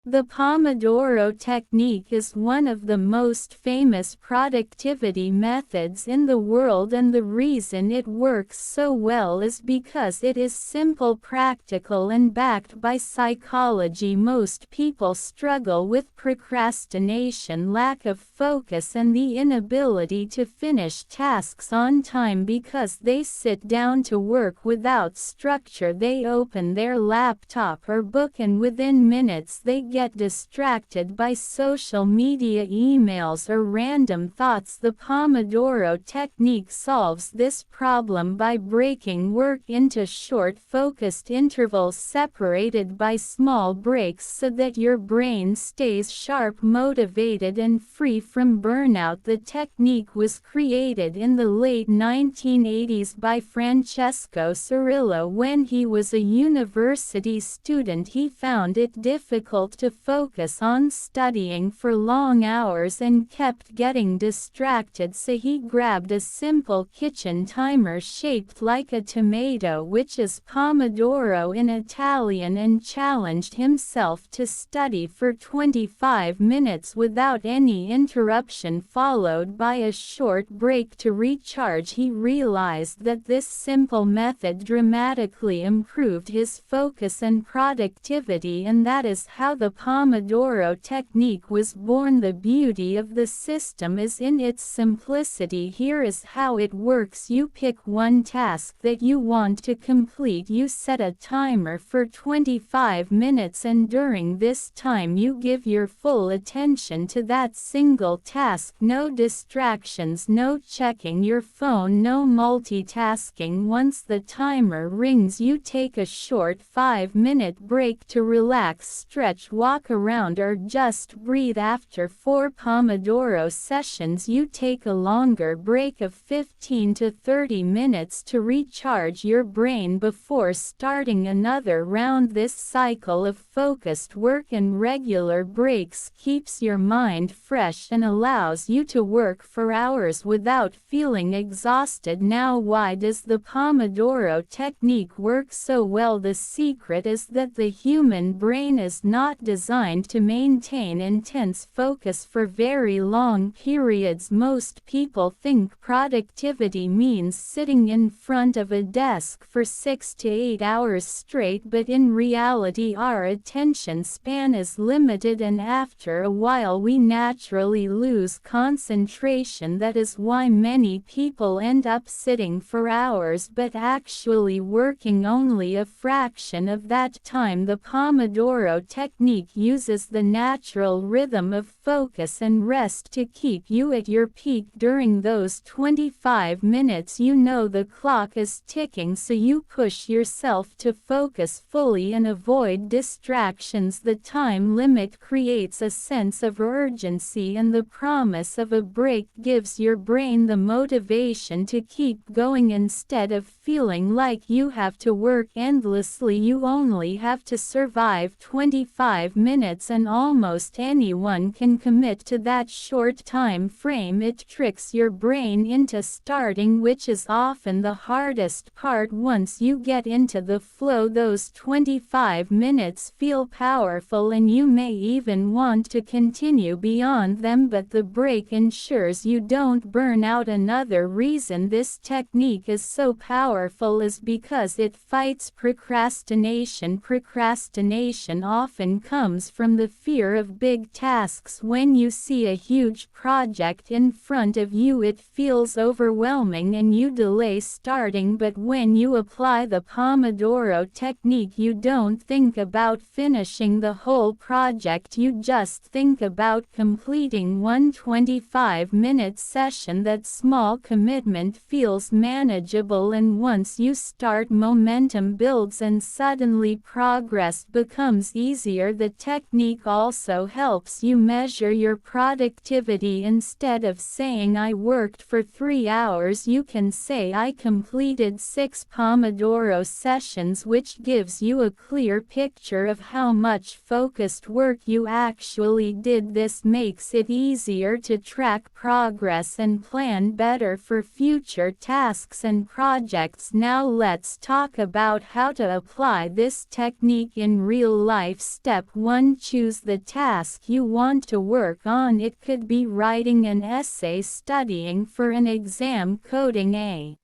The Pomodoro Technique is one of the most famous productivity methods in the world, and the reason it works so well is because it is simple, practical, and backed by psychology. Most people struggle with procrastination, lack of focus, and the inability to finish tasks on time because they sit down to work without structure. They open their laptop or book, and within minutes they get distracted by social media, emails, or random thoughts. The Pomodoro Technique solves this problem by breaking work into short, focused intervals separated by small breaks so that your brain stays sharp, motivated, and free from burnout. The technique was created in the late 1980s by Francesco Cirillo. When he was a university student, he found it difficult to focus on studying for long hours and kept getting distracted, so he grabbed a simple kitchen timer shaped like a tomato, which is Pomodoro in Italian, and challenged himself to study for 25 minutes without any interruption, followed by a short break to recharge. He realized that this simple method dramatically improved his focus and productivity, and that is how the Pomodoro Technique was born. The beauty of the system is in its simplicity. Here is how it works. You pick one task that you want to complete. You set a timer for 25 minutes, and during this time you give your full attention to that single task. No distractions, no checking your phone, no multitasking. Once the timer rings, you take a short 5-minute break to relax, stretch, walk around, or just breathe. After 4 Pomodoro sessions, you take a longer break of 15 to 30 minutes to recharge your brain before starting another round. This cycle of focused work and regular breaks keeps your mind fresh and allows you to work for hours without feeling exhausted. Now, why does the Pomodoro Technique work so well? The secret is that the human brain is not designed to maintain intense focus for very long periods. Most people think productivity means sitting in front of a desk for 6 to 8 hours straight, but in reality our attention span is limited, and after a while we naturally lose concentration. That is why many people end up sitting for hours but actually working only a fraction of that time. The Pomodoro Technique uses the natural rhythm of focus and rest to keep you at your peak. During those 25 minutes, you know the clock is ticking, so you push yourself to focus fully and avoid distractions. The time limit creates a sense of urgency, and the promise of a break gives your brain the motivation to keep going. Instead of feeling like you have to work endlessly, you only have to survive 25 minutes, and almost anyone can commit to that short time frame. It tricks your brain into starting, which is often the hardest part. Once you get into the flow, those 25 minutes feel powerful, and you may even want to continue beyond them, but the break ensures you don't burn out. Another reason this technique is so powerful is because it fights procrastination. Procrastination often comes from the fear of big tasks. When you see a huge project in front of you, it feels overwhelming and you delay starting. But when you apply the Pomodoro Technique, you don't think about finishing the whole project. You just think about completing one 25-minute session. That small commitment feels manageable, and once you start, momentum builds and suddenly progress becomes easier. The technique also helps you measure your productivity. Instead of saying I worked for 3 hours, you can say I completed 6 Pomodoro sessions, which gives you a clear picture of how much focused work you actually did. This makes it easier to track progress and plan better for future tasks and projects. Now let's talk about how to apply this technique in real life. Step 1. Choose the task you want to work on. It could be writing an essay, studying for an exam, coding a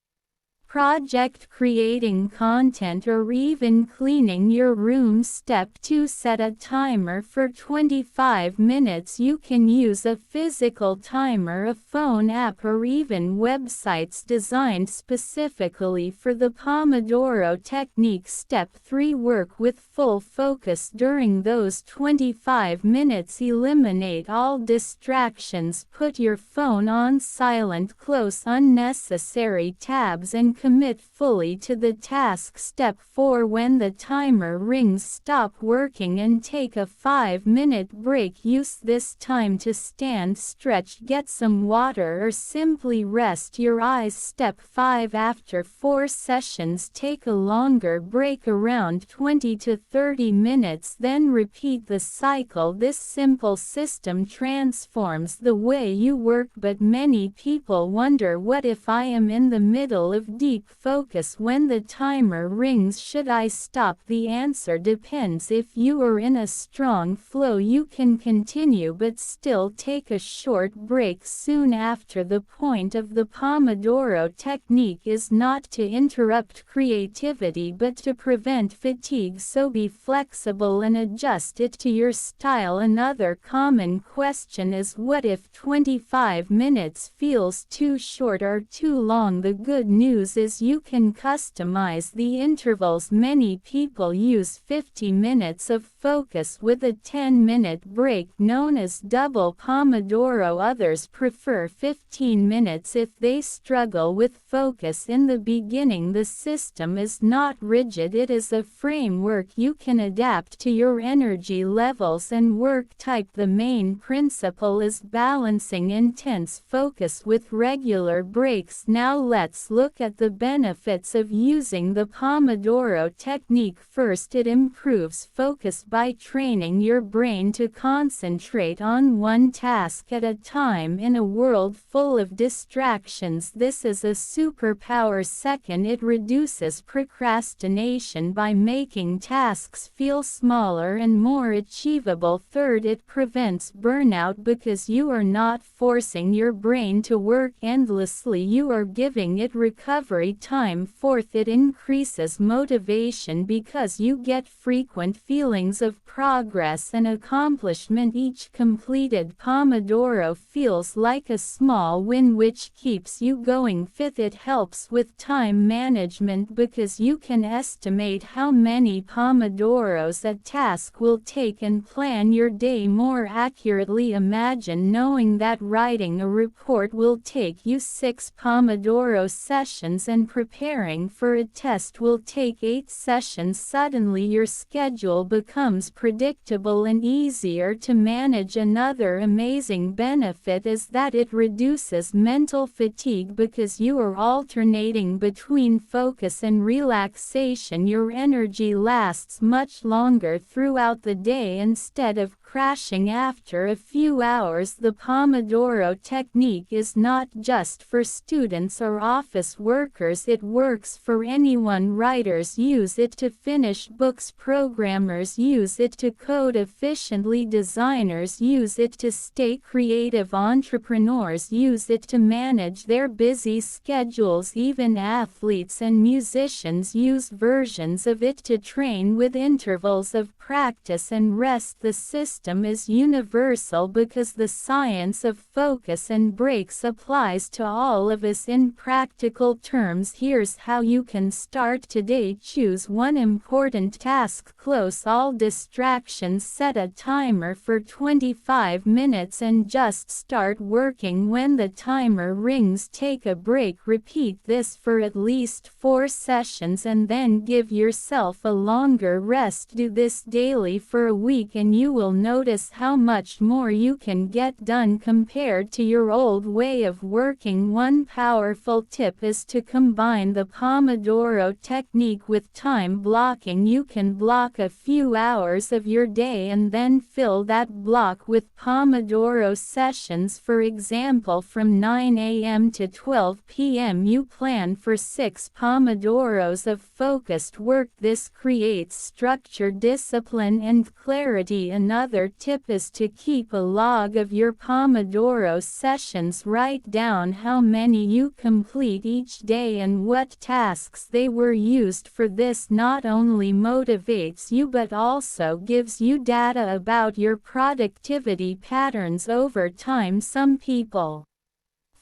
project, creating content, or even cleaning your room. Step 2. Set a timer for 25 minutes. You can use a physical timer, a phone app, or even websites designed specifically for the Pomodoro technique. Step 3. Work with full focus during those 25 minutes. Eliminate all distractions. Put your phone on silent. Close unnecessary tabs and commit fully to the task. Step 4. When the timer rings, stop working and take a 5-minute break. Use this time to stand, stretch, get some water, or simply rest your eyes. Step 5. After 4 sessions, take a longer break, around 20 to 30 minutes, then repeat the cycle. This simple system transforms the way you work, but many people wonder, what if I am in the middle of deep focus when the timer rings? Should I stop? The answer depends. If you are in a strong flow, you can continue but still take a short break soon after. The point of the Pomodoro technique is not to interrupt creativity but to prevent fatigue, so be flexible and adjust it to your style. Another common question is, what if 25 minutes feels too short or too long? The good news is you can customize the intervals. Many people use 50 minutes of focus with a 10-minute break, known as double Pomodoro. Others prefer 15 minutes if they struggle with focus in the beginning. The system is not rigid, it is a framework you can adapt to your energy levels and work type. The main principle is balancing intense focus with regular breaks. Now let's look at the benefits of using the Pomodoro technique. First, it improves focus by training your brain to concentrate on one task at a time in a world full of distractions. This is a superpower. Second, it reduces procrastination by making tasks feel smaller and more achievable. Third, it prevents burnout because you are not forcing your brain to work endlessly, you are giving it recovery time. Fourth, it increases motivation because you get frequent feelings of progress and accomplishment. Each completed Pomodoro feels like a small win, which keeps you going. Fifth, it helps with time management because you can estimate how many Pomodoros a task will take and plan your day more accurately. Imagine knowing that writing a report will take you 6 Pomodoro sessions and preparing for a test will take 8 sessions. Suddenly your schedule becomes predictable and easier to manage. Another amazing benefit is that it reduces mental fatigue because you are alternating between focus and relaxation. Your energy lasts much longer throughout the day instead of crashing after a few hours. The Pomodoro technique is not just for students or office workers, it works for anyone. Writers use it to finish books, programmers use it to code efficiently, designers use it to stay creative, entrepreneurs use it to manage their busy schedules, even athletes and musicians use versions of it to train with intervals of practice and rest. The system is universal because the science of focus and breaks applies to all of us. In practical terms, here's how you can start today. Choose one important task, close all distractions, set a timer for 25 minutes and just start working. When the timer rings, take a break. Repeat this for at least 4 sessions and then give yourself a longer rest. Do this daily for a week and you will notice how much more you can get done compared to your old way of working. One powerful tip is to combine the Pomodoro technique with time blocking, you can block a few hours of your day and then fill that block with Pomodoro sessions. For example, from 9 a.m. to 12 p.m. you plan for 6 Pomodoros of focused work. This creates structure, discipline, and clarity. Another tip is to keep a log of your Pomodoro sessions. Write down how many you complete each day and what tasks they were used for. This not only motivates you but also gives you data about your productivity patterns over time. Some people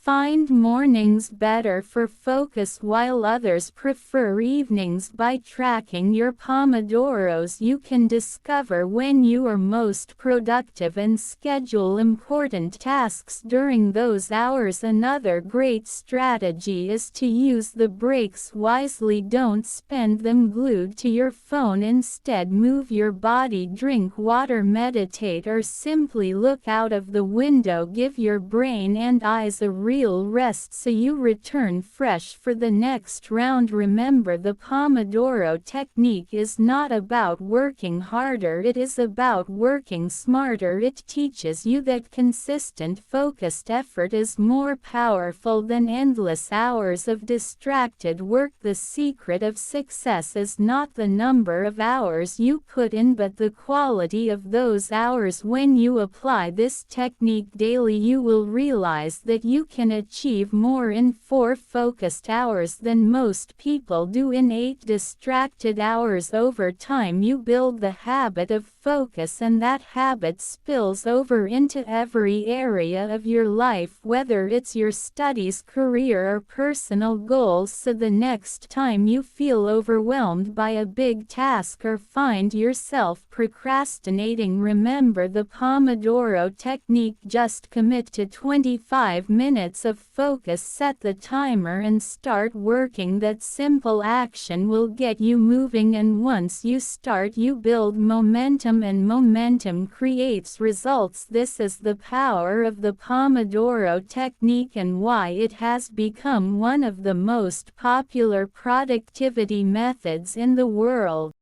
find mornings better for focus while others prefer evenings. By tracking your Pomodoros, you can discover when you are most productive and schedule important tasks during those hours. Another great strategy is to use the breaks wisely. Don't spend them glued to your phone. Instead, move your body, drink water, meditate, or simply look out of the window. Give your brain and eyes a real rest so you return fresh for the next round. Remember, the Pomodoro technique is not about working harder, it is about working smarter. It teaches you that consistent, focused effort is more powerful than endless hours of distracted work. The secret of success is not the number of hours you put in but the quality of those hours. When you apply this technique daily, you will realize that you can achieve more in 4 focused hours than most people do in 8 distracted hours. Over time, you build the habit of focus, and that habit spills over into every area of your life, whether it's your studies, career, or personal goals. So the next time you feel overwhelmed by a big task or find yourself procrastinating, remember the Pomodoro technique. Just commit to 25 minutes of focus, set the timer, and start working. That simple action will get you moving, and once you start, you build momentum, and momentum creates results. This is the power of the Pomodoro technique and why it has become one of the most popular productivity methods in the world.